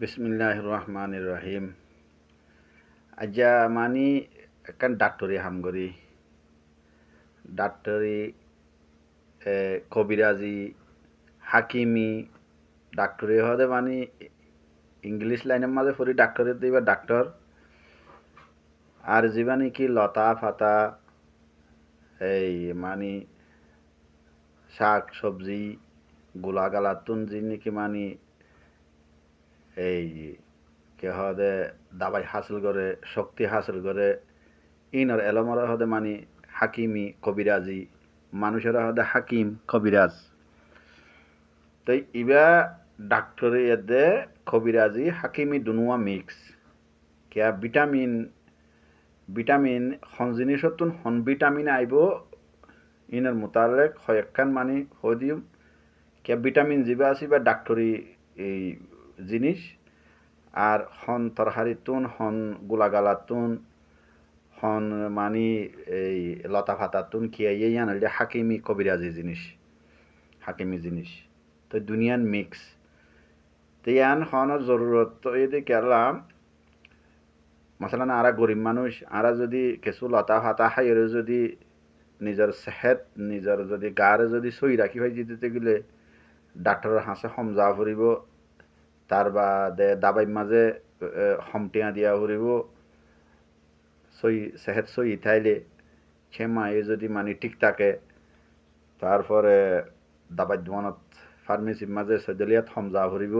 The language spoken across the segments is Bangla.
বিসমিল্লাহির রহমানির রহিম। আজ্জা মানি একখান ডাক্তরি হামগরি ডাক্তরি কবিরাজি হাকিমি ডাক্তরি হদে মানি ইংলিশ লাইনের মাঝে পড়ি ডাক্তরি দিবা ডাক্তর আর জীবানি কি লতা ফাতা এই মানি শাক সবজি গোলাগালাতুন যিনি কি মানি এই কে হদে দাবাই হাসিল করে শক্তি হাসিল করে ইনর এলমরা হদে মানি হাকিমি কবিরাজি মানুষেরা হদে হাকিম কবিরাজ তো ইবা ডাক্তরে এদে কবিরাজি হাকিমি দুনুয়া মিক্স কিয়া ভিটামিন হন জিনিসতুন হন ভিটামিন আইব ইনের মোতালেক হয়খান মানি হই দিম কিয়া ভিটামিন জিবা আছে বা ডাক্তরি এই জিনিস আর হন তরহারিতুন হন গোলাগালাতুন হন মানি এই লতা ফাতাতুন কিয়া ইয়ান হাকিমি কবিরাজি জিনিস হাকিমি জিনিস তো দুনিয়ান মিক্স তো ইয়ান হনের জরুরত তো এদি কেরলাম মাসালান আরা গরিব মানুষ আরা যদি কিছু লতা ফাতা খাইরে যদি নিজের সেহেত নিজের যদি গারে যদি সই রাখি হয় যেতে গেলে ডাক্তারের হাসে সমজা ফুরিব তার বাদে দাবাই মাঝে হমটিয়া দিয়া ফুরিব সই সেহেত সই থাইলে সে মায়ে যদি মানে ঠিক থাকে তারপরে দাবাই দোকানত ফার্মেসির মাঝে সৈদলিয়াত সমজা ফুরিব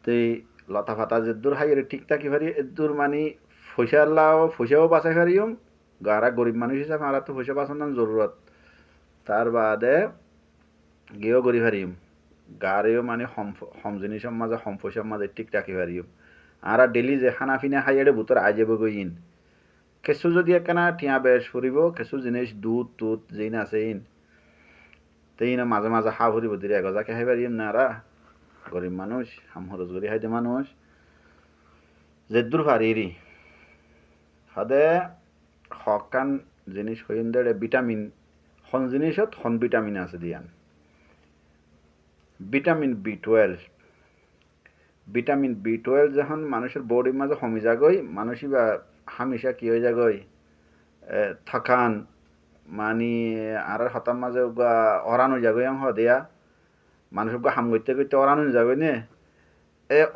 তেই লতা ফাতা যেদূর হাইরে ঠিক থাকি পারি এদূর মানে পয়সাও বাঁচাই পারিম গারা গরিব মানুষ হিসাবে আর তো পয়সা বাঁচানোর জরুরত তার বাদে গেও করি পারিম গারেও মানে হম জিনিসের মাঝে হম পয়সার মাঝে ঠিক রাখি পারিম আর ডেলি যে খানা পিনা খাইয়ে বুতর আজেব গইন কিছু যদি একখানা টিয়া বেশ ফুরিব কিছু জিনিস দুধ যেইন আছে ইন তেই না মাঝে মাঝে হা ফুরিব দিলে এগজাকে খাই পারিম না আরা গরিব মানুষ হাম হরজ করি খাইতে মানুষ যেদূর পারি হদে হকান জিনিস হইন দেড়ে ভিটামিন হন জিনিসত হন ভিটামিন আছে দিয়ান ভিটামিন বি টুয়েলভ যখন মানুষের বডির মাঝে কমি যাগই মানুষই বা হামেশা কি হয়ে যাগই থকান মানি আর হতার মাঝে অরানো যাগই দিয়া মানুষ হাম করতে করতে অরানো যাগই নে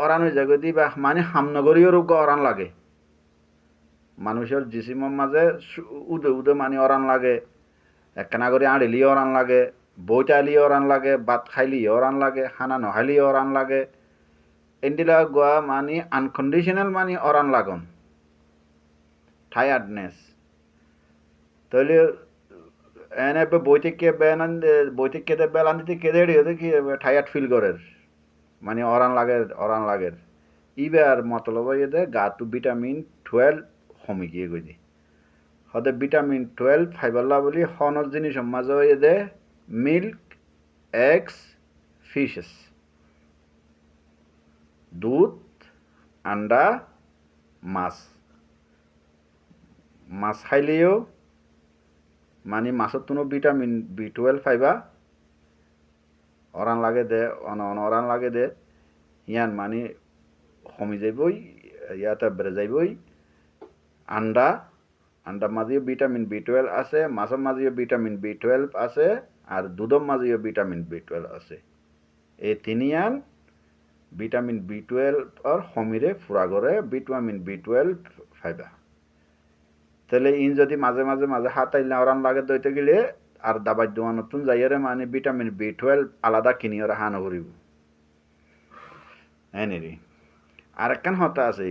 অরানো যাগই দি বা মানে হামনগরীয় রোগ অরান লাগে মানুষের জিসিমের মাঝে উদে মানে অরান লাগে একখানা করে আড়েলি অরান লাগে বইটালি অরান লাগে ভাত খাইলি অরান লাগে খানা নখাইলি অরান লাগে এন্ডিলা গোয়া মানে আনকন্ডিশনাল মানে অরান লাগন টায়ার্ডনেস তাহলে এনে বইতে বেলান দিতে কেঁদে কি টায়ার্ড ফিল করে মানে অরান লাগের ইবার মতলব এদে গাটো ভিটামিন 12 কমে গিয়ে গই হদে ভিটামিন 12 ফাইবাল্লা বলি হনর জিনিস মাঝে এদে মিল্ক এগস ফিশেস দুধ আন্ডা মাছ খাইলেও মানে মাছত কোনো ভিটামিন বি 12 পাইবা অরান লাগে দে অরান লাগে দে ইয়ান মানে কমি যাইবই ইয়াতে বেড়ে যাইবই আন্ডা মাঝেও ভিটামিন বি 12 আছে মাছের মাঝেও ভিটামিন বি 12 আছে আর দুধের মাঝেও ভিটামিন বি 12 আছে এই তিনিয়ান ভিটামিন বি 12 আর সমিরে ফুরা করে ভিটামিন বি 12 ফাইবা তাহলে ইন যদি মাঝে হাত আইলে অরান লাগে দইতে গেলে আর দাবাই দোয়া নতুন যাইয়ারে মানে ভিটামিন বি 12 আলাদা কিনি ওরা হানো করিব এনেরি আর একখান হতা আছে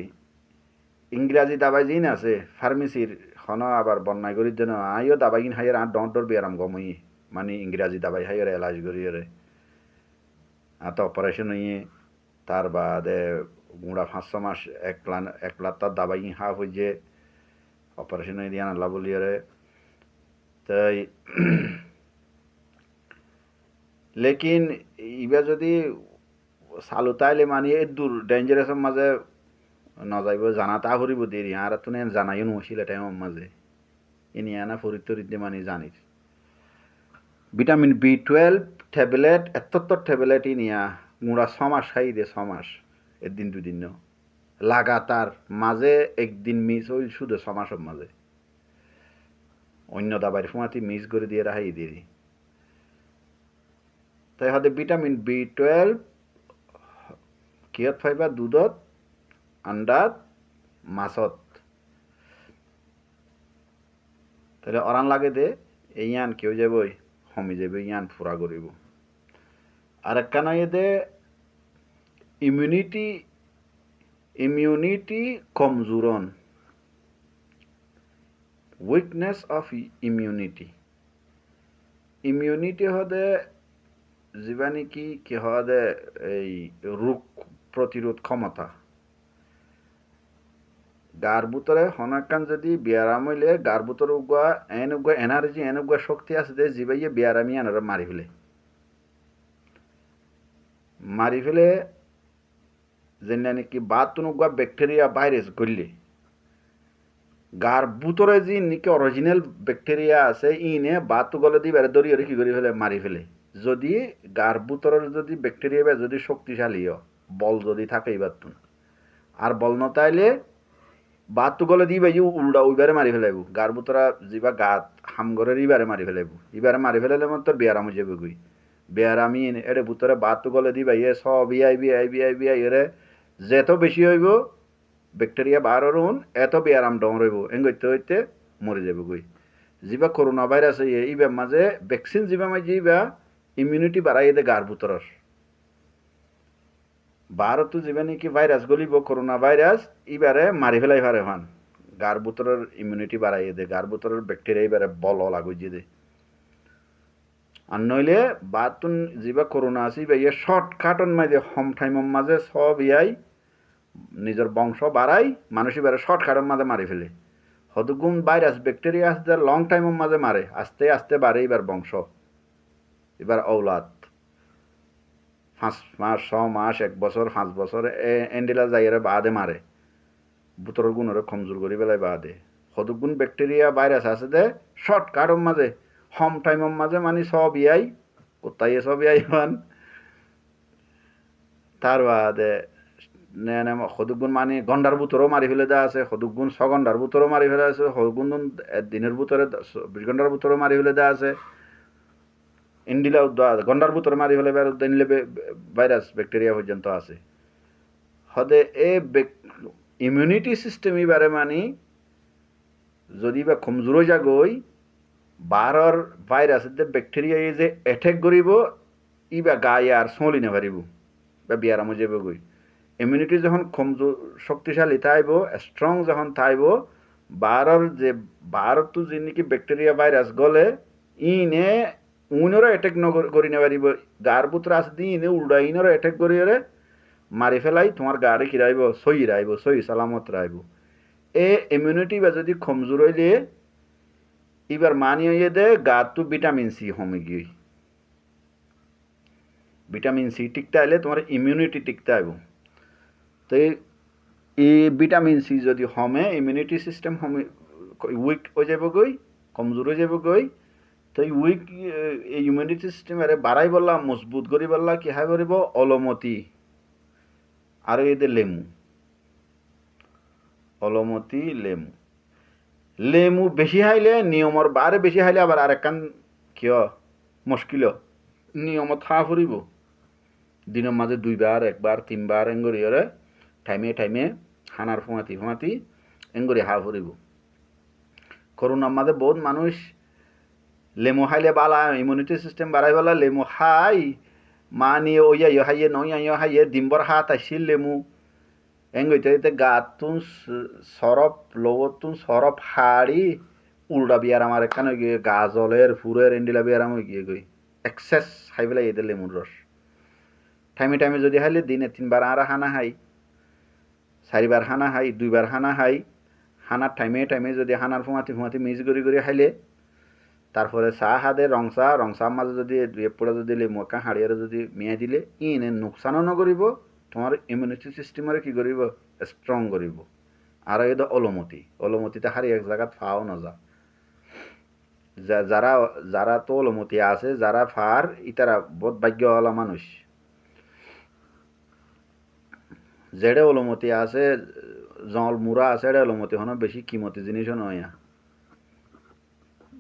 ইংরাজি দাবাই যিন আছে ফার্মেসির খন আবার বন্যায় করির জন্য আইও দাবাই কিন হাইয়ের আর ডর বেয়ারাম গমই মানে ইংরাজি দাবাই হাইয়ের এলাজ করিয়ে আর তো অপারেশন হইয়ে তার বাদে গুঁড়া 500 মাস এক লাত্তার দাবাই হা হইছে অপারেশন হয়ে দিয়ে আনলা বলিয়ারে তাই লেকিন ইবা যদি চালু তাইলে মানে দূর ডেঞ্জারাসের মাঝে নযাইব জানা তা ফুরিব দেরি আর তো জানাইও নছিল টাইমের মাঝে ইনি আনা ফুরিত তরিতে মানে জানির ভিটামিন বি 12 ট্যাবলেট এত ট্যাবলেট ইনিয়া মুড়া 6 মাস খাই দে 6 মাস একদিন দুদিন ন লাগাতার মাঝে একদিন মিস হইল শুধু 6 মাসের মাঝে অন্য দাবাইর ফুমাতি মিস করে দিয়ে রাখাই দিয়ে তাই হতে ভিটামিন B12 কিয়ত ফাইবা দুধত আন্ডাত মাছত তাহলে অরান লাগে দে এই ইয়ান কেউ যাবই হমি যাবে ইয়ান ফুরা করিব আর একখানা দে ইমিউনিটি কমজোরন উইকনেস অফ ইমিউনিটি হদে যিবা নেকি কি হদে এই রোগ প্রতিরোধ ক্ষমতা গার ভিতরে হনাকান যদি ব্যায়াম হইলে গার ভিতরে উগুয়া এনার্জি উগুয়া শক্তি আছে যে জিবাইয়ে ব্যায়ামি আনারা মারি ফেলে যেন নাকি বাতুন উগুয়া ব্যাকটেরিয়া ভাইরাস গললে গার ভিতরে যে নাকি অরিজিনাল ব্যাকটেরিয়া আছে ইনে বাতু গলে দি বেড়ে দড়িয়ে কি করে ফেলে মারি ফেলে যদি গার ভিতরের যদি ব্যাকটেরিয়া বা যদি শক্তিশালী বল যদি থাকে বাতুন আর বল নতাইলে বাতু গলে দিবে উল্টা ওইবারে মারি ফেলাইব গার ভিতরা যা গাত হামগরের ইবারে মারি ফেলাইব ইবারে মারি ফেলাইলে মতো বেয়ারাম হয়ে যাবে গুই বেয়ারামি এরে ভিতরে বাতু গলে দিবা ইয়ে সব বিয়াই এরে যেত বেশি হইব ব্যাকটেরিয়া বার রুন এত বেয়ারাম ডং রইব এঙ্গইতে হইতে মরে যাবে গুই যা করোনা ভাইরাস ইবার মাঝে ভ্যাকসিন যা মাঝে ইবা ইমিউনিটি বাড়াই দে গার ভিতরের ভারতও যা নাকি ভাইরাস গলিব করোনা ভাইরাস ইবারে মারি ফেলাই পারে হান গার ভিতরের ইমিউনিটি বাড়াই দে গার ভিতরের ব্যাকটেরিয়া ইবারে বল লাগুই দে আর নইলে বাতুন যা করোনা আছে ইবা ইয়ে শর্টকাটন মাঝে হম টাইমর মাঝে সব ইয়াই নিজের বংশ বাড়াই মানুষ এবারে শর্টকাটের মাঝে মারি ফেলে হদগুণ ভাইরাস ব্যাকটেরিয়া আসতে লং টাইমের মাঝে মারে আস্তে আস্তে বাড়ে এবার বংশ এবার ঔলাদ 5 মাস 6 মাস 1 বছর 5 বছর এন্ডিলা যাইরে বাদে মারে বুতরের গুণরে কমজোর করি বেলায় বাদে হদগুণ ব্যাকটেরিয়া ভাইরাস আছে দে শর্টকাটের মাঝে হম টাইমের মাঝে মানে সব ইয়াই কোথায় সব ইয়াই মান তার বাদে সদুগুণ মানে গন্ডার বুতরও মারি ফেলে দেওয়া আছে সদুগুণ 6 ঘন্টার বুতরও মারি ফেলে আছে সদুগুণ দিনের বুতরে 20 ঘন্টার বুতরও মারি ফেলে দেওয়া আছে ইন্ডিলা গন্ডার বুতরে মারি ফেলে দিনলে ভাইরাস ব্যাকটেরিয়া পর্যন্ত আছে হদে এ ইমিউনিটি সিস্টেম এবারে মানে যদি বা কমজোর হয়ে যাগই বারর ভাইরাস ব্যাকটেরিয়া যে অ্যাটাক করিব ইবা গায়ে আর চলি না পারিব বা বিয়ারাম হয়ে যাবে গই ইমিউনিটি যখন কমজোর শক্তিশালী থাইব স্ট্রং যখন থাইব বারতো যে নাকি ব্যাকটেরিয়া ভাইরাস গলে ইনে উইনেরও অ্যাটাক করি না পারিব গার ভিতরে আছে দি ইনে উল্টা ইনেরও অ্যাটাক করি মারি ফেলাই তোমার গাড়ি কি রাইব সহি সালামত রাইব এ ইমিউনিটি বা যদি কমজোর হইলে এবার মানিয়ে দে গাতো ভিটামিন সি হমে গিয়ে ভিটামিন সি টিকতে আইলে তোমার ইমিউনিটি টিকতে আইব তো এই ভিটামিন সি যদি হমে ইমিউনিটি সিস্টেম হমে উইক হয়ে যাব গই কমজোর হয়ে যাব গই তো উইক এই ইমিউনিটি সিস্টেম আরে বাড়াই বললাম মজবুত করি বললা কি হাই করিব অলমতি আর এদের অলমতি লেমু বেশি হাইলে নিয়মর বারে বেশি হাইলে আবার আরেকখান কিয় মুশকিল নিয়মত হা ফুরিব দিনের মাঝে 2 বার 1 বার 3 বার এঙ্গরি টাইমে হানার ফুমাতি এঙ্গরি হা ফুরিব করোনার মাঝে বহুত মানুষ লেমু খাইলে বালা ইমিউনিটি সিস্টেম বাড়াই বলা লেমু খাই মানি ওইয়া হাইয়ে নইয়া হাইয়ে ডিম্বর হাত আসছিল লেমু এঙ্গইতে গাতুন সরপ হাড়ি উল্টা বিয়ার আমার এখানে গিয়ে গাজলের ফুরের এন্ডিলা বিয়ারাম হয়ে গিয়ে গই এক্সেস খাই পেলাই এদের লেমুর রস টাইমে যদি হাইলে দিনে 3 বার আর হানা হাই 4 বার হানা হাই 2 বার হানা হাই হানার টাইমে যদি হানার ফুমাতি মিজ করি হাইলে তারপরে চাহ হাদে রং চাহ মাঝে যদি এপড়া যদি লেমু একা হাড়িয়ারে যদি মিয়াই দিলে ইনে নোকসানও নকরিব তোমার ইমিউনিটি সিস্টেমরে কি করিব স্ট্রং করিব আর এটা অলমতিতে হারি এক জায়গাত ফাও নজা যারা তো অলমতি আছে যারা ফার ইতারা বহুত ভাগ্যওয়ালা মানুষ যেড়ে অলমতি আছে জল মুড়া আছে এড়ে অলমতি হন বেশি কিমতি জিনিসও নয়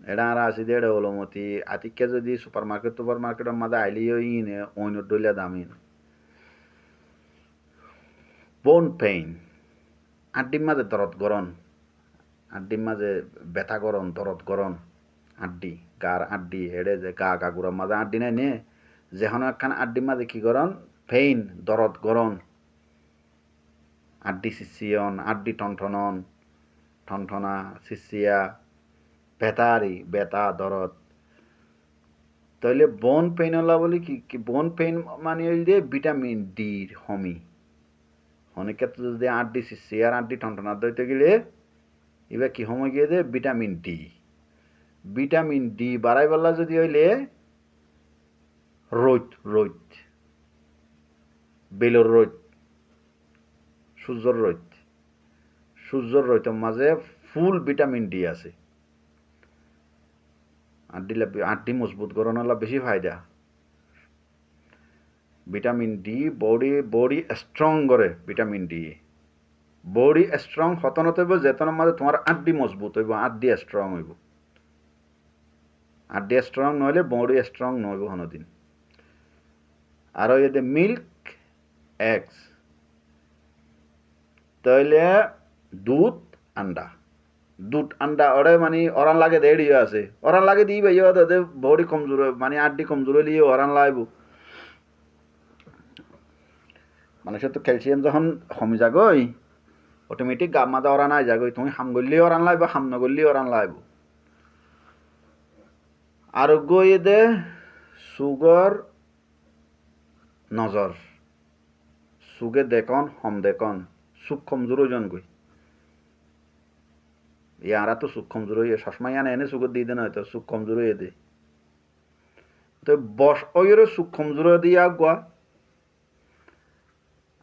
এটা আর আছে যে এড়ে অলমতি আতিকে যদি সুপার মার্কেটের মাঝে আইলিও ইনে অন্য ডলিয়া দামিন বোন পেইন আড্ডির মাঝে দরদ গরণ আড্ডির মাঝে ব্যথা গরণ দরদ গরণ আড্ডি গার আড্ডি হেড়ে যে গা গুড়ার মাঝে আড্ডি নাই নে যেখানে একখান আড্ডির মাঝে কি গরণ পেইন দরদ গরণ আড্ডি সিসিয়ন আড্ডি টনটনন টনটনা সিসিয়া বেতারি বেতা দরদ তাহলে বোন পেইন হলা বলি কি বোন পেইন মানে হইল যে ভিটামিন ডির হমি অনেক ক্ষেত্রে যদি আড্ডি সিসিয়ার আড্ডি টনটনা দইতে গেলে এবার কি সময় গিয়ে যে ভিটামিন ডি বাড়াই বললা যদি হইলে রোদ রোদ বেলর রোদ সূর্যর রোদের মাঝে ফুল ভিটামিন ডি আছে আড্ডি মজবুত করানো হলা বেশি ফায়দা ভিটামিন ডি বডি স্ট্রং করে ভিটামিন ডি বডি স্ট্রং হতনত হইব যেতনের মাঝে তোমার আড্ডি মজবুত হইব আড্ডি স্ট্রং হইব আড্ডি স্ট্রং নহলে বডি স্ট্রং নহইব কোনোদিন আর যদি মিল্ক এগস তাহলে দুধ আন্ডা ওরে মানে অরান লাগে দেড় আছে অরান লাগে দিই ভাই ওদের বডি কমজোর মানে আড্ডি কমজোর হইলে অরান লাগব মানুষের তো ক্যালসিয়াম যখন কমে যাগই অটোমেটিক গা মাদা অরান আই যাগই তুমি হাম করলে অরান লাগবে হাম না করলে অরান লাগব আরোগ্য দে সুগার নজর সুগে দেখন হম দেখন সুখ কমজোর ওজন গই ইয়ারা তো সুখ কমজোর হয়ে সবসময় এনে সুগর দিয়ে দেন হয়তো সুখ কমজোর হয়ে দে তো বস ওইর সুখ কমজোর দিয়ে আগুয়া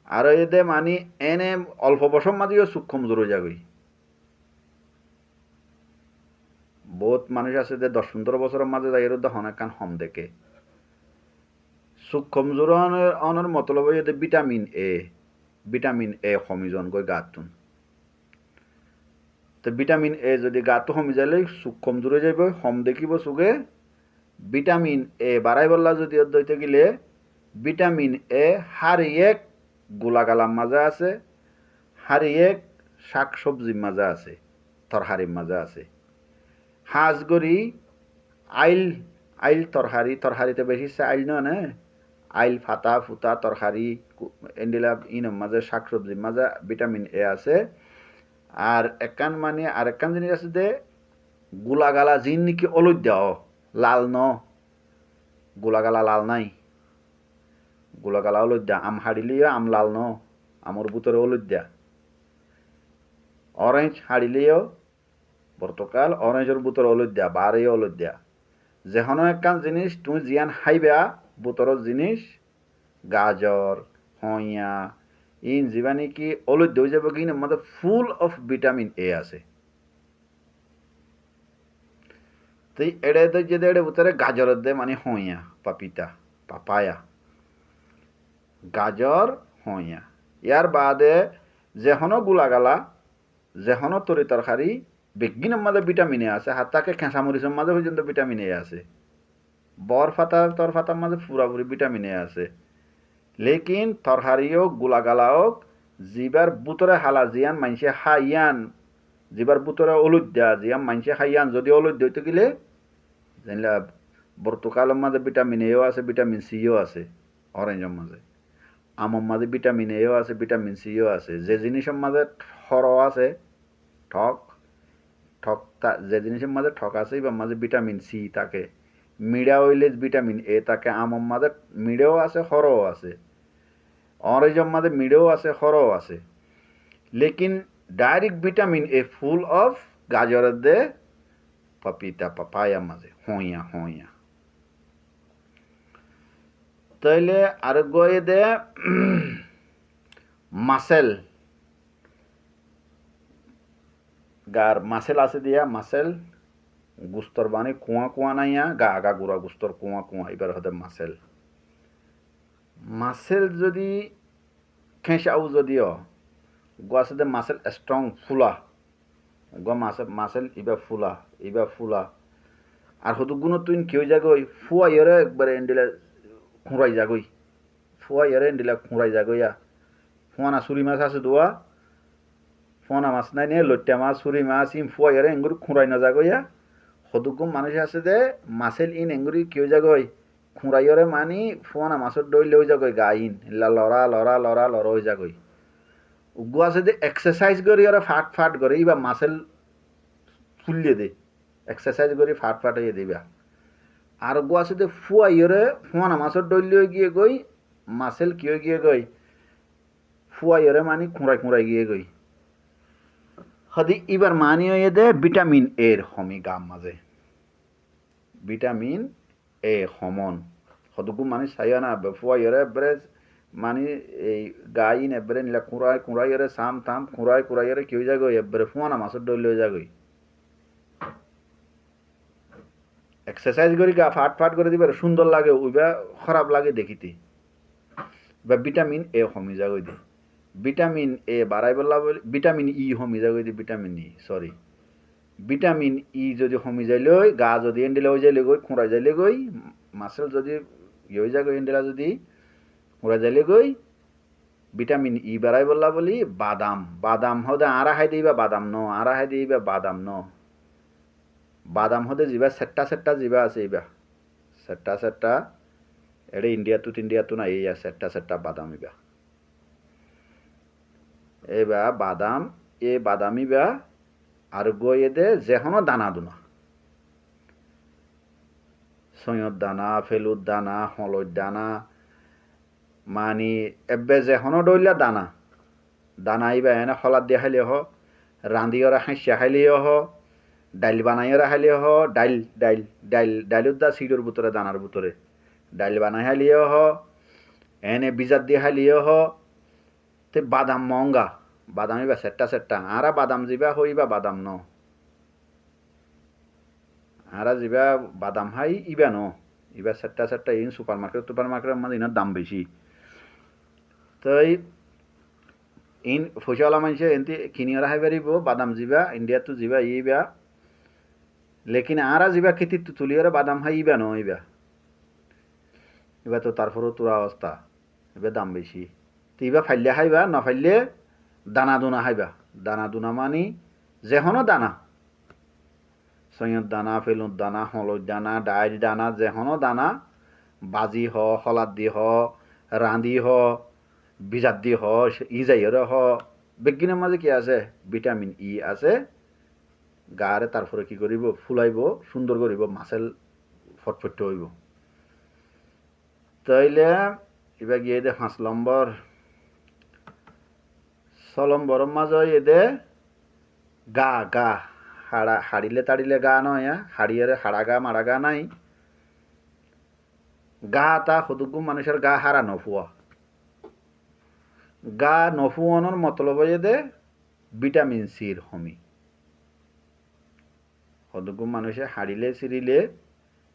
আর এদে মানে এনে অল্প বছর মাঝেও সুখ কমজোর হয়ে যাগই বহুত মানুষ আছে যে 10-15 বছরের মাঝে যাই এর অনেক কান হম দেখে সুখ কমজোর অনের মতলব হইতে ভিটামিন এ কমিজন গই গাতুন তো ভিটামিন এ যদি গাতো কমি যাইলে সুখ কমজোর হয়ে যাইব হম দেখিব সুগে ভিটামিন এ বাড়াই বললা যদি দইতে গেলে ভিটামিন এ হার এক গোলাগালার মাঝে আছে হার এক শাক সবজির মাঝে আছে তরহারির মাঝে আছে হাঁসগড়ি আইল তরহারিতে বেশি আইল না আইল ফাতা ফুতা তরকারি এন্ডিলা ইনম মাঝে শাক সবজির মাঝে ভিটামিন এ আছে আর একান মানে আর একান জিনিস আছে যে গোলাগালা জিন নাকি অলুদ দেওয়া লাল ন গোলাগালা লাল নাই গোলাগালা অলুদ দেয়া আম হাড়িলিও আম লাল ন আমর ভিতরে অলুদ দেয়া অরেঞ্জ হাড়িলিও পর্তুগাল অরেঞ্জের ভিতরে অলুদ দেয়া বারে অলুদ দেয়া যেখানে একখান জিনিস তুমি জিয়ান হাইবা বোতরের জিনিস গাজর হইয়া ইন যিবা নেকি অলুদ হয়ে যাব কি মধ্যে ফুল অফ ভিটামিন এ আছে তো এড়ে তো যদি এড়ে ভিতরে গাজরের দে মানে হইয়া পাপায়া গাজর হইয়া ইয়ার বাদে যেহনো গুলাগালা যেহনো তরি তরকারি বেগিনের মাঝে ভিটামিন এ আছে হাতাকে খেঁচা মরিচের মাঝে পর্যন্ত ভিটামিন এ আছে তরফাতার মাঝে পুরাপুরি ভিটামিন এ আছে লেকিন তরহারি হোক গোলাগালা হোক জিবার বুতরে হালা জিয়ান মানসে হাইয়ান জিবার বুতরে অলুদ দেয়া জিয়ান মানসে হাইয়ান যদি অলুদ দিতে গেলে জানলা পর্তুগালের মাঝে ভিটামিন এও আছে ভিটামিন সিও আছে অরেঞ্জের মাঝে আমের মাঝে ভিটামিন এও আছে ভিটামিন সিও আছে যে জিনিসের মাঝে হর আছে ঠক যে জিনিসের মাঝে ঠক আছে বা মাঝে ভিটামিন সি থাকে মিড়া হইলে ভিটামিন এ থাকে আমের মাঝে মিড়েও আছে হরও আছে অরেঞ্জের মাঝে মিড়েও আছে হরও আছে লেকিন direct vitamin A full of গাজরের দে পাপায়া মাঝে হইয়া তাইলে আর গয়ে দে মাসেল গার মাসেল আছে দিয়া মাসেল গুস্তর বানি কুয়া নাইয়া গা গুড়া গুস্তর কুয়া এবার হতে মাসেল যদি ফেঁস আউ যদিও গো আছে দে মাসেল স্ট্রং ফুলা গো মাসেল ইবা ফুলা আর হদু গুণ তুই কেউ যাগই ফুয়া ইয়রে একবারে এন্ডিলা খুঁড়াই যাগই ফুয়া ইয়রে এন্ডিলা খুঁড়াই যাগইয়া ফুয়ানা সুরি মাছ আছে দোয়া ফুয়ানা মাছ নাই নিয়ে লইট্টা মাছ সুরি মাছ ইম ফুয়া ইয়রে এঙ্গুরি খুঁড়াই না যাগইয়া হদুগুম মানুষ আছে দে মাসেল ইন এঙ্গুরি কেউ যাগই খুঁড়াই ইয়রে মানি ফুয়ানা মাছের দই লই যাগই গা ইন লড়া লড়া লড়া লড় হয়ে যাগই উগু আছে যে এক্সারসাইজ করি ওরা ফাট করে ইবা মাসেল ফুলিয়ে দে এক্সারসাইজ করি ফাট হয়ে দিবা আর গো আছে যে ফুয়া ইয়রে ফুয়ানা মাছের ডইলে গিয়ে গই মাসেল কিয় গিয়ে গই ফুয়া ইয়রে মানি খুঁড়াই গিয়ে গই হদি ইবার মানি হয়ে দে ভিটামিন এর হমি গাম মাঝে ভিটামিন এ হমন হদুকু মানি সাইয়া না ফুয়া ইয়রে ব্রেজ মানে এই গাইন এবারে নিলা কুড়াই এরে সাম থাম কুড়াই এরে কেউ যাগই এবারে ফুয়ানা মাছের ডইল হয়ে যাগই এক্সারসাইজ করি গা ফাট করে দিবে সুন্দর লাগে ওইবা খারাপ লাগে দেখিতে বা ভিটামিন এ কমি যাগই দি ভিটামিন এ বাড়াই বললা বলি ভিটামিন ই কমি যাগই দি ভিটামিন ই যদি কমি যাইলে গা যদি এন্ডিলা হয়ে যাইলে গই খুঁড়াই যাইলে গই মাসেল যদি ইয়ে হয়ে যাগই এন্ডিলা যদি ওরা যাইলে গই ভিটামিন ই বাড়াই বললা বলি বাদাম হদে আরা হাই দিবা বাদাম ন বাদাম হদে যাবা সেট্টা যাবা আছে ইবা সেট্টা এড়ে ইন্ডিয়াতো না এই সেট্টা বাদাম ইবা এবা বাদাম ইবা আর গই দে যেহনো দানা দুনা সৈয়দ দানা ফেলুর দানা হলর দানা মানি এবে যেহনো ডইলা দানা ইবা এনে খলাদ দিয়ে খাইলে হ রাঁধি ওরা হাঁসিয়া খাইলে হ ডাইল বানাই ওরা খাইলে হ ডাইলত দা সিডোর ভিতরে দানার ভিতরে ডাইল বানাই খাইলে হ এনে বিজাত দিয়ে খাইলে হ তে বাদাম মহঙ্গা বাদাম ইবা সেট্টা আরা বাদাম যাবা হইবা বাদাম ন আরা যাবা বাদাম হাই ইবা ন ইবা সেট্টা ইন সুপার মার্কেটের মানে ইনার দাম বেশি তই ইন ফসলা মানুষে এনতি কিনি ওরা হাই পারিব বাদাম যাবা ইন্ডিয়াতো যাবা ইবা লেকিন আরা যাবা খেতিত তুলি ওরা বাদাম হাই ইবা ন ইবা তো তারপরও তোরা অবস্থা এবার দাম বেশি তো ইবা ফাইলে খাইবা না ফাইলে দানা দুনা খাইবা দানা দুনা মানি যেহনো দানা সৈয়দ দানা ফেলুর দানা হলর দানা ডাইল দানা যেহনো দানা বাজি হ হলাদ দি হ রাঁধি হ বিজাত দি হ ইজাইরে হ বেগিনের মাঝে কি আছে ভিটামিন ই আছে গারে তারপরে কি করিব ফুলাইব সুন্দর করিব মাসেল ফটফট হইব তাইলে এবার গিয়ে দে 5 নম্বর 6 নম্বর মাঝে এদে গা হাড়িলে তাড়িলে গা নয় হাড়িয়ারে হাড়া গা নাই গা তা সদুগু মানুষের গা হারা নফুয়া গা নফুয়ানোর মতলব দে ভিটামিন সির হমি সদুগু মানুষে হাড়িলে সিরিলে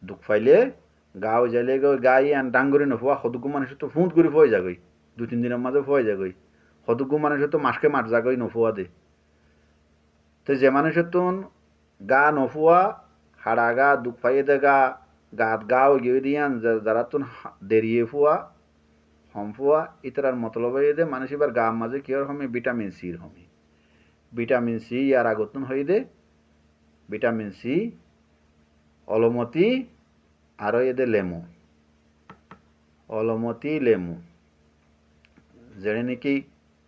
দুঃখ পাইলে গা হয়ে যাইলে গাই আন ডাঙ্গরি নফুয়া সদুগু মানুষের তো ফুঁত করে ফয়ে যাগই 2-3 দিনের মাঝে ফয়ে যাগই সদুগু মানুষের তো মাসকে মার যাগই নফুয়া দে তো যে মানুষের তো গা নফুয়া হাড়া গা দুঃখ পাইয়ে দে গাত গাও গিয়ে দিয়ান যারা তো দেরিয়ে ফুয়া হম ফুয়া ইতার মতলব দে মানুষ এবার গা মাঝে কি হমি ভিটামিন সির হমি ভিটামিন সি ইয়ার আগতন হয়ে দে ভিটামিন সি অলমতি আর এদে লেমু যেনে নাকি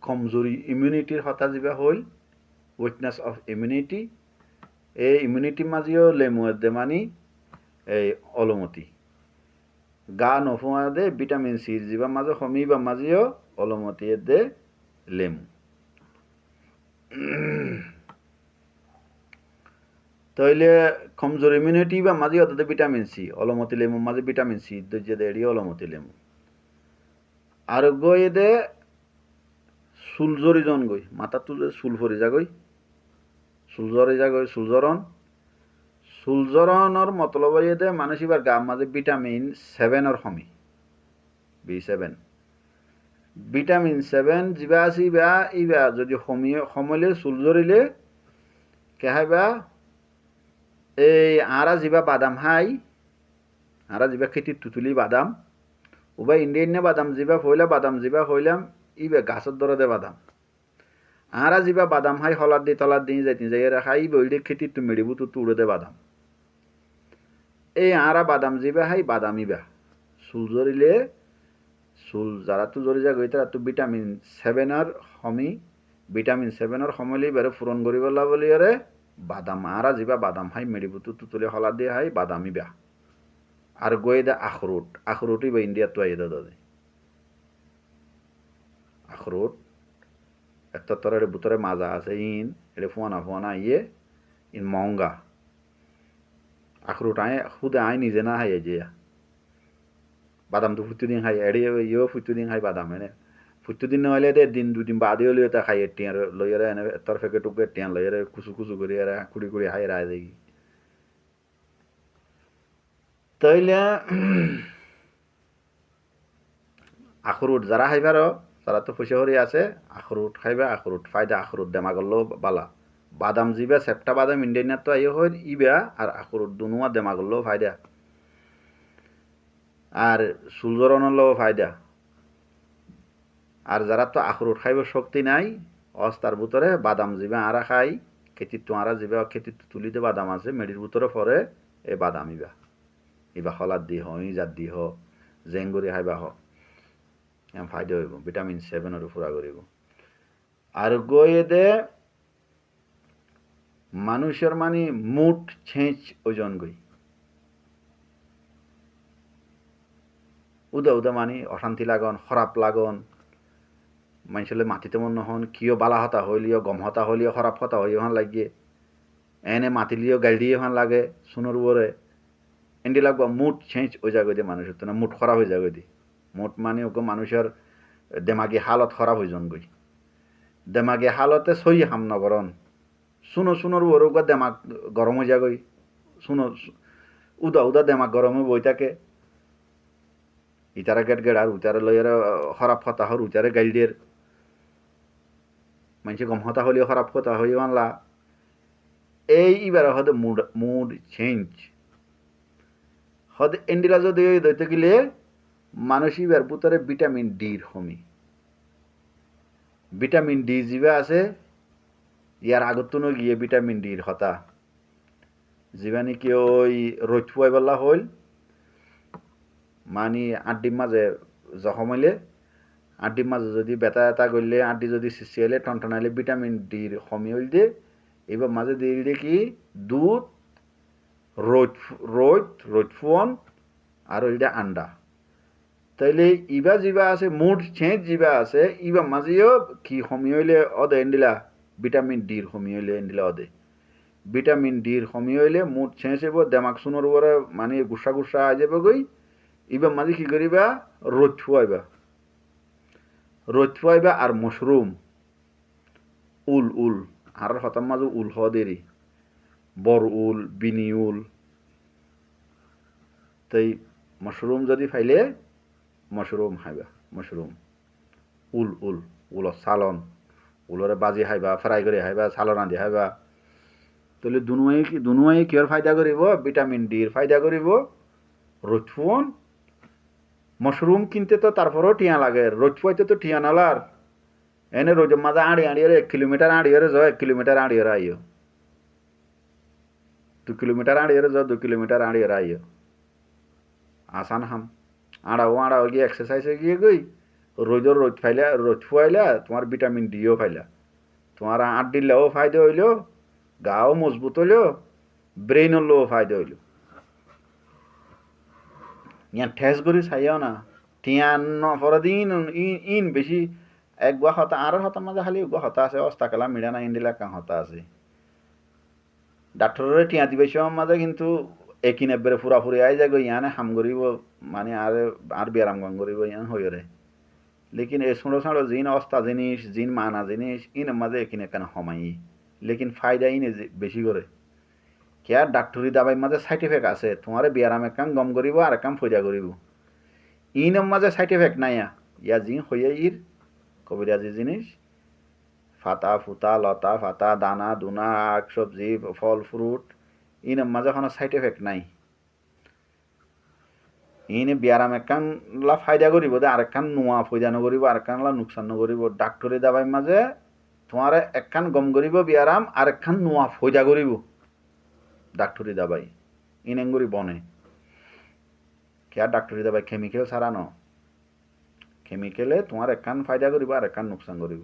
কমজোরি ইমিউনিটির হতা যা হল উইকনেস অফ ইমিউনিটি এই ইমিউনিটি মাঝেও লেমু দে মানি এই অলমতি গা নফুয়া দে ভিটামিন সির যা মাঝে হমি বা মাঝেও অলমতি দে লেমু তাইলে কমজোর ইমিউনিটি বা মাঝে অত ভিটামিন সি অলমতি লেমু মাঝে ভিটামিন সি দে এড়ি অলমতি লেমু আর গই দে চুলজরি জন গই মাথা তুলে চুল ফরি যাগই চুলজরণর মতলব দে মানুষ এবার গা মাঝে ভিটামিন 7 হমি B7 ভিটামিন 7 যিবা আছে ইবা যদি সমলে চুল জরিলে কে হাইবা এই আরা যিবা বাদাম হাই আরা যিবা খেতির তুতুলি বাদাম উবা ইন্ডিয়ান বাদাম যিবা হইলাম ইবা গাছের দরদে বাদাম আরা যিবা বাদাম হাই হলার দি তলার দিন যাই রাখাই বইলে খেতির তু মেড়িবু তু উড়ে দে বাদাম এই আরা বাদাম যিবা হাই বাদাম ইবা চুল জরিলে চুল যারা তো জরি যা গৈ তারা তো ভিটামিন 7 হমি ভিটামিন 7 সমলি বারে পূরণ করিব বলিয়ারে বাদাম আরা যিবা বাদাম হাই মেড়িবুতু তুতুলে হলা দিয়ে হাই বাদামি বা আর গয়ে দে আখরুটই বা ইন্ডিয়া তো আইদা দাদে আখরুট এত তরের ভিতরে মাজা আছে এটা ফোনা ইয়ে মহঙ্গা আখরুট খুদে নিজে না হাই যে বাদাম তো ফুটুদিন খাই ইয়েও ফুটুদিন খাই বাদাম এনে ফুটুদিন নহলে দে দিন দুদিন বাদে হলেও তা খাই টিয়ার লইয়ারে এনে তোর ফেকে টুকে টিয়ান লইয়ারে কুচু করে কুড়ি খাই রায় দেখি তাইলে আখরুট যারা খাইবারও যারা তো পয়সা হরি আছে আখরুট খাইবা আখরুট ফায়দা আখরুট দেমাগল্লো বালা বাদাম যিবা সেপ্টা বাদাম ইন্ডিয়ান তো আইও হয় ইবা আর আখরুট দুনুয়া দেমাগল্লো ফায়দা আর চুলজরণেরও ফায়দা আর যারা তো আখরুট খাইব শক্তি নাই অস্তার ভিতরে বাদাম যিবা আরা খাই খেতির তো আরা যিবা খেতির তুলিতে বাদাম আছে মেডির ভিতরে পরে এই বাদাম ইবা হলার দি ইজাত দি জেংগুৰি খাইবা ফায়দা হইব ভিটামিন 7 পুরা করিব আর গয়ে দে মানুষের মানে মুঠ ছেঁচ ওজন গই উদা মানে অশান্তি লাগন খারাপ লাগন মানুষলে মাটিতে মন নহন কিয় বালা হতা হইলিও গম হতা হইলিও খারাপ হতা হই ওখান লাগিয়ে এনে মাতিলিও গাল দিয়ে ওখান লাগে সোনর উপরে এন্ডি লাগবো মুঠ ছেঁচ ওই জায়গায় দিয়ে মানুষের তো না মুঠ খারাপ হয়ে যাবে দি মুঠ মানে ওকে মানুষের দেমাগি হালত খারাপ হয়ে যান গই দেমাগি হালতে সই হাম নগরন শুনোর উপরে ওকে দেমাগ গরম হয়ে যাগই উদা দেমাগ গরম হয়ে বই থাকে ইতারা গেট আর উতারে লইয়ারে খারাপ হতা হর উতারে গাইল দিয়ে মানুষে গম হতা হলিও খারাপ হতা হইও আনলা এই ইবার হদে মুড চেঞ্জ হদে এন্ডিলা যদি দইতে গেলে মানুষ ইবার ভিতরে ভিটামিন ডির হমি ভিটামিন ডি যিবা আছে ইয়ার আগতনো গিয়ে ভিটামিন ডির হতা যিবা নাকি ওই রোদ ফুয়াইবেলা হইল মানে আড্ডির মাঝে জখম হইলে আড্ডির মাঝে যদি বেতা এটা করলে আড্ডি যদি সৃষ্টি হলে টনটনাইলে ভিটামিন ডির কমি হইল দিয়ে এবার মাঝে দিয়ে কি দুধ রোদ ফুয়ন আর হইল দিয়ে আন্ডা তাইলে ইবা যিবা আছে মুড ছেঁচ যিবা আছে ইবা মাঝেও কি কমি হইলে অদে এন্ডিলা ভিটামিন ডির কমি হইলে এন্ডিলা অদে ভিটামিন ডির কমি হইলে মুড ছেঁচ হইব দেমাগ শুনোর উপরে মানে গুসা আই যাব গই ইবা মাঝে কি করিবা রোদ ফুয়াইবা আর মাশরুম উল আর হতাম মাঝে উল হ দেরি বড় উল বিনি উল তাই মাশরুম যদি ফাইলে মাশরুম খাইবা মাশরুম উল সালন উলরে বাজি খাইবা ফ্রাই করে খাইবা সালন আদি খাইবা তাহলে দুনুয়াই কিয়র ফায়দা করিব ভিটামিন ডির ফায়দা করিব রোদ ফুয়ন মাশরুম কিনতে তো তারপরেও টিয়া লাগে রোদ ফুয়াইতে তো টিয়া নালার এনে রোজ মাঝে আড়িয়ে 1 কিলোমিটার আড়িয়ে যাও 1 কিলোমিটার আড়িয়ে আইও 2 কিলোমিটার আড়িয়ে যাও 2 কিলোমিটার আড়িয়ে আইও আসান হাম আড়াও গিয়ে এক্সারসাইজে গিয়ে গই রোদ ফুয়াইলা তোমার ভিটামিন ডিও ফাইলা তোমার আট দিলেও ফায়দা হইল গাও মজবুত হইল ব্রেইন হলেও ফায়দা হইল ইয়ান ঠেস করে চাইও না টিয়ান নপরদিন ইন বেশি এক গুয়া হতা আর হতা মাঝে খালি গুয়া হতা আছে অস্তাকালা মিড়া না ইন্ডিলা কাঁ হতা আছে ডাক্তরের টিয়া দিবে মাঝে কিন্তু একিন একবারে ফুরাফুরি আই যায় ইয়ানে হাম করিব মানে আর ব্যায়াম গান করিব ইয়ান হইরে লেকিন এই ছোটো জিন অস্তা জিনিস জিন মানা জিনিস ইন মাঝে একিন কেন হমাই লেকিন ফায়দা ইনে বেশি করে কে ডাক্তরি দাবাই মাঝে সাইড এফেক্ট আছে তোমার ব্যায়াম এক কাম গম করিব আর কাম ফয়দা করিব ইনের মাঝে সাইড এফেক্ট নাই ইয়া জিন হইয়া ইর কবিরাজি জিনিস ফাতা ফুতা লতা ফাতা দানা দুনা আগ সবজি ফল ফ্রুট ইনের মাঝে কোনো সাইড এফেক্ট নাই ইনে বিয়ারাম একখান লা ফায়দা করিব দে আরেকখান নোয়া ফায়দা নকরিব আরেকখান লা নুকসান নকরিব ডাক্তরি দাবাই মাঝে তোমার একখান গম করিব বিয়ারাম আরেকখান নোয়া ফায়দা করিব ডাক্তরি দাবাই ইনেঙ্গুরি বনে কে আর ডাক্তরি দাবাই কেমিক্যাল ছাড়া ন কেমিক্যালে তোমার একখান ফায়দা করিব আরেকখান নুকসান করিব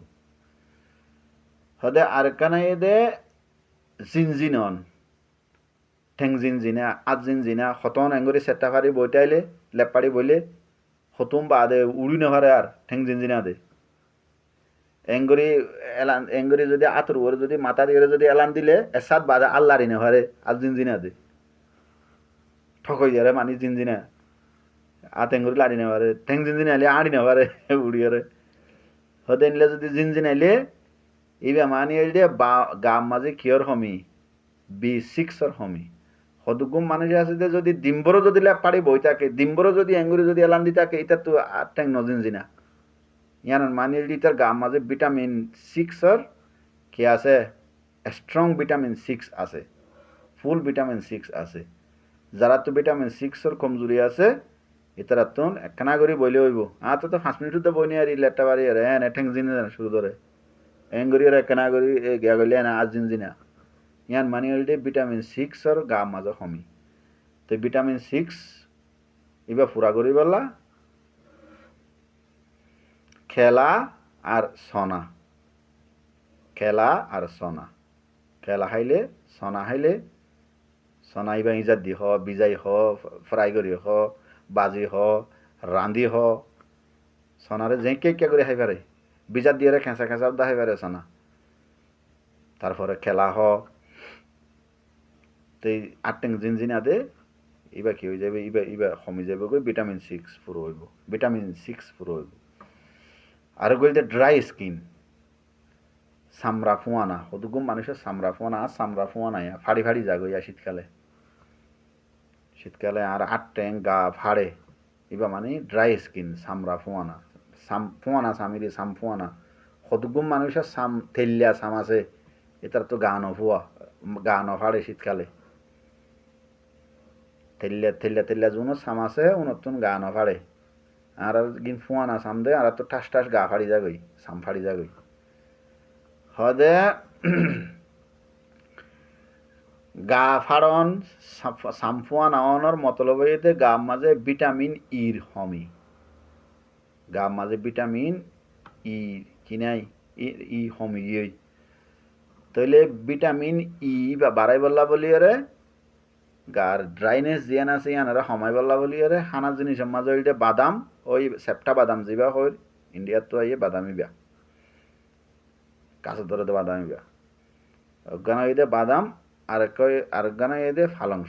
হদে আরেকখান দে জিনজিনন ঠেং জিনজিনা আজ জিনজিনা হতন এঙ্গুরি সেটা ফারি বইটাইলে লেপাড়ি বইলে হতুম বা দে উড়ি নভারে আর ঠেং জিনজিনা দে এঙ্গুরি এলান এঙ্গুরি যদি আতর ওরে যদি মাথা দিয়ে যদি এলান দিলে এসাত বাদে আল্লাহরি নভারে আজ জিনজিনা দে ঠকই যারে মানি জিনজিনা আত এঙ্গুরি লাড়ি নভারে ঠেং জিনজিনা এলে আড়ি নভারে উড়িয়ারে হতে নিলে যদি জিনজিনা এলে ইবা মানি এলে বা গাম মাঝে কিয়র হমি B6 হমি হদুগুম মানুষ আছে যে যদি ডিম্বরও যদি পাড়ি বই থাকে ডিম্বরও যদি এঙ্গুরি যদি এলান দি থাকে এটা তো আর ট্যাং নজিনজিনা ইয়ান মানি লিটার গাম মাঝে ভিটামিন 6 কি আছে স্ট্রং ভিটামিন 6 আছে ফুল ভিটামিন 6 আছে যারা তো ভিটামিন 6 কমজোরি আছে এটারা তো একখানা করে বইলে হইব তো 5 মিনিট তো বই নিয়ে আর লেটটা বাড়ি আর হ্যাঁ ঠ্যাং জিনে শুরু করে এঙ্গুরি আর একখানা করে গিয়া গেলে না আজ জিনজিনা ইয়ান মানি হলদে ভিটামিন 6 গাম মাঝে কমি তো ভিটামিন 6 এবার পুরা করি বললা খেলা আর সনা খেলা আর সনা খেলা খাইলে সনা খাইলে সনা ইবা ইজাত দি হ বিজাই হ ফ্রাই করি হ বাজি হ রান্ধি হ সনারে যে কে করে খাই পারে বিজাত দিয়ে খেঁচা খেঁচাও দা খাই পারে সনা তারপরে খেলা হ তো এই আটটেং জিনজিনা দে এবার কি হয়ে যাবে এবার কমে যাবে গই ভিটামিন 6 পুরো হইব ভিটামিন 6 পুরো হইব আর গইতে ড্রাই স্কিন সামরা ফুয়ানা হদুগুম মানুষের সামরা ফুয়ানা ফাড়ি ফাড়ি যাগো ইয়া শীতকালে আর আটটেং গা ফাড়ে এবার মানে ড্রাই স্কিন সামরা ফুয়ানা ফুয়ানা সামিরি সাম ফুয়ানা হদুগুম মানুষের সাম থেলিয়া সাম আছে এটার তো গা নফুয়া গা নফাড়ে শীতকালে তেল্লা জুনো সাম আছে উনতুন গা নফাড়ে আর গিন ফুয়ানা সাম দে আর তো ঠাস ঠাস গা ফাড়ি যাগই সাম ফাড়ি যাগই হদে গা ফাড়ন সাম ফুয়ানা অনর মতলব এতে গা মাঝে ভিটামিন ইর হমি গা মাঝে ভিটামিন ই কিনাই ই হমি ইই তাহলে ভিটামিন ই বা বাড়াই বললা বলি আরে গার ড্রাইনেস জিয়ান আছে ইয়ানারা সময় বললা বলি আরে হানা জিনিসের মাঝে ওইটা বাদাম ওই সেপ্টা বাদাম যিবা হয় ইন্ডিয়াত তো আইয়ে বাদামি বিয়া কাছে ধরে তো বাদামি বিয়া অজ্ঞানা এদে বাদাম আর গানা এদে ফালং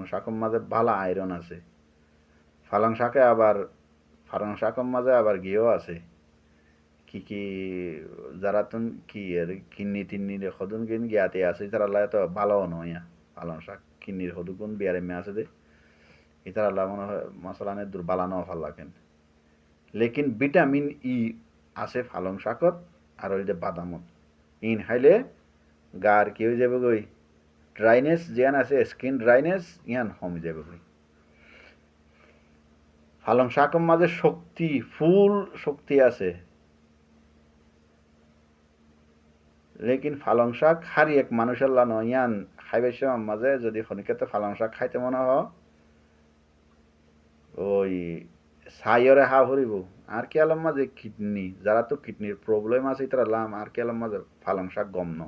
শাকের মাঝে ভালো আয়রন আছে ফালং শাকের মাঝে আবার গিয়েও আছে কি যারা তুন কি আর কিন্নি তিন্নির হদুন কিন গিয়াতে আছে তারা লাই তো ভালো নয় পালং শাক কিন্নির হদুগুন বিয়ারে মে আছে দে ইতার আল্লাহ মনে হয় মশলানে দুর্বালানো ভাল লাগেন লেকিন ভিটামিন ই আছে পালং শাকত আর ওই যে বাদামত ইন খাইলে গার কি হয়ে যাবে গই ড্রাইনেস যেন আছে স্কিন ড্রাইনেস ইয়ান কমে যাবে গই পালং শাকের মাঝে শক্তি ফুল শক্তি আছে লেকিন পালং শাক হারি এক মানুষের লানো ইয়ান খাইবে সময় মাঝে যদি খনিকেতে পালং শাক খাইতে মনে হয় ওই সাইরে হা ভরিব আর কি আলাম মাঝে কিডনি যারা তো কিডনির প্রবলেম আছে তারা লাম আর কি আলাম মাঝে পালং শাক গম ন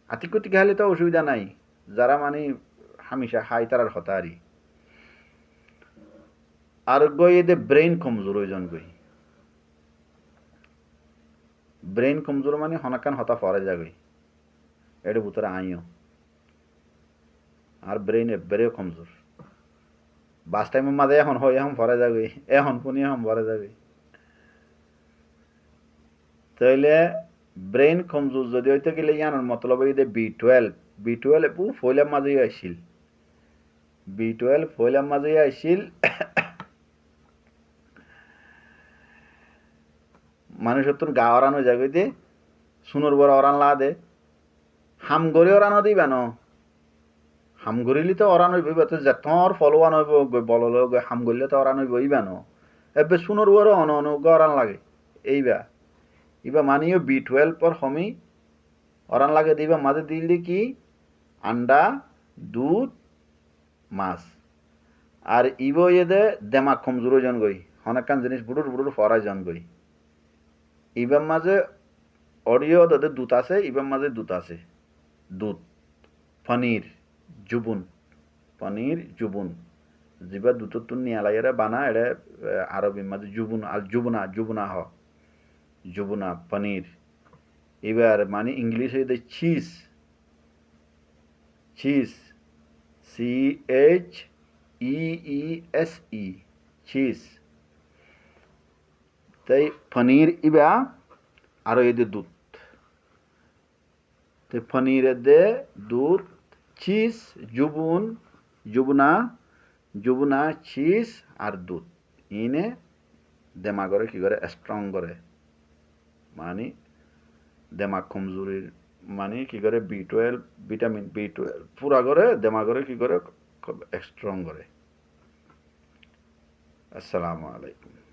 আতিকুতি খাইলে তো অসুবিধা নাই যারা মানে হামেশা খাই তারার কথা আর গই এদের ব্রেইন কমজোর ওইজন গই ব্রেইন কমজোর মানে হনাকান হতা ফরে যাগই এটা ভিতরে আইও আর ব্রেও কমজোর বাস টাইমের মাঝে এখন হয় এখন ফরে যাবে এখন পুনি এখন ভরে যাবে তাইলে ব্রেইন কমজোর যদি হইতে গেলে ইয়ানোর মতলব এই বি টুয়েলভ ফইলের মাঝেই আসছিল B12 পয়লার মাঝে আইছিল মানুষের তো গা অরানো জায়গাতে সুনোর বড় অরান লা দে হাম গড়ে অরানো দিবা ন হাম গড়িলি তো অরান হইব তো যেতর ফলোয়ান হইব বললে হাম গড়লে তো অরান হইব ইবা ন এবে সুনোর বড় অন অন অরান লাগে এইবা ইবা মানিও B12 পর হমি অরান লাগে দিবা মাঝে দিলি কি আন্ডা দুধ মাছ আর ইবো দে দেমাক কমজোরো জন গই অনেকখান জিনিস বুড়ুর বুড়ুর ফরাই জন গই ইবার মাঝে অডিও তাদের দুধ আছে ইবার মাঝে দুধ আছে দুধ পনির জুবুন পনির জুবুন যেবা দুধ তুন নিয়ালাইরে বানা এটা আরবির মাঝে জুবুন আর জুবনা জুবনা হ জুবনা পনির এবার মানে ইংলিশ হইতে চিজ চিজ CHEESE চিজ তাই পনির ইবা আরো এদের দুধ তো পনিরের দে দুধ চিজ জুবুন জুবনা জুবনা চিজ আর দুধ ইনে দেমাগরে কি করে স্ট্রং করে মানে দেমাগ কমজোরির মানে কি করে B12 ভিটামিন B12 পুরা করে দেমাগরে কি করে স্ট্রং করে আসসালামু আলাইকুম